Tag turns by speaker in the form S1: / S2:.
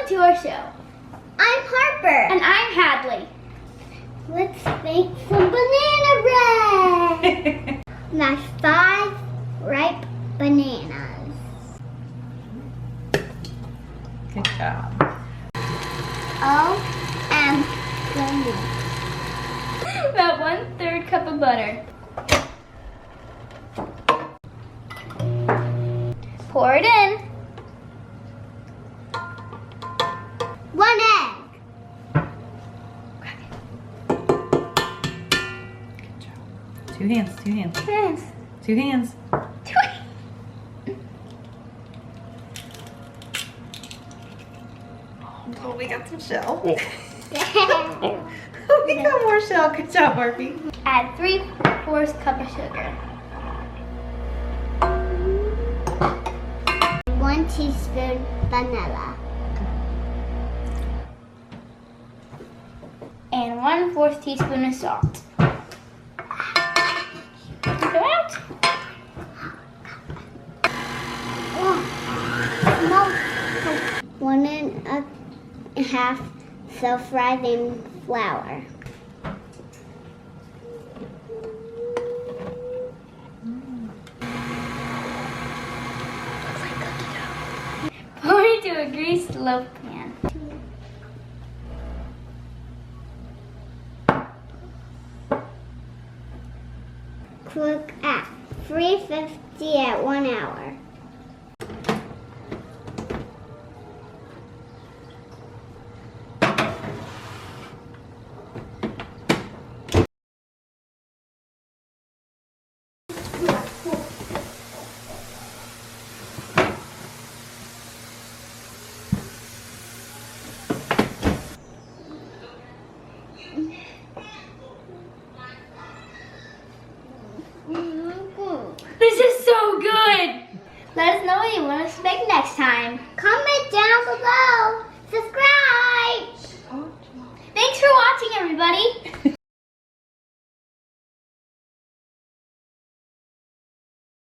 S1: Welcome to our show.
S2: I'm Harper.
S1: And I'm Hadley.
S2: Let's make some banana bread. Now 5 ripe bananas.
S3: Good job.
S1: About 1/3 cup of butter. Pour it in.
S2: 1 egg.
S3: Good job. 2 hands, 2 hands.
S1: Yes.
S3: 2 hands. Oh, we got some shell. We got more shell. Good job, Harvey.
S1: Add 3/4 cup of sugar.
S2: 1 teaspoon vanilla.
S1: And 1/4 teaspoon of salt. Take it out.
S2: One and a half self-rising flour.
S1: Pour into a greased loaf pan.
S2: Cook at 350 at 1 hour.
S1: This is so good! Let us know what you want us to make next time.
S2: Comment down below. Subscribe.
S1: Thanks for watching, everybody.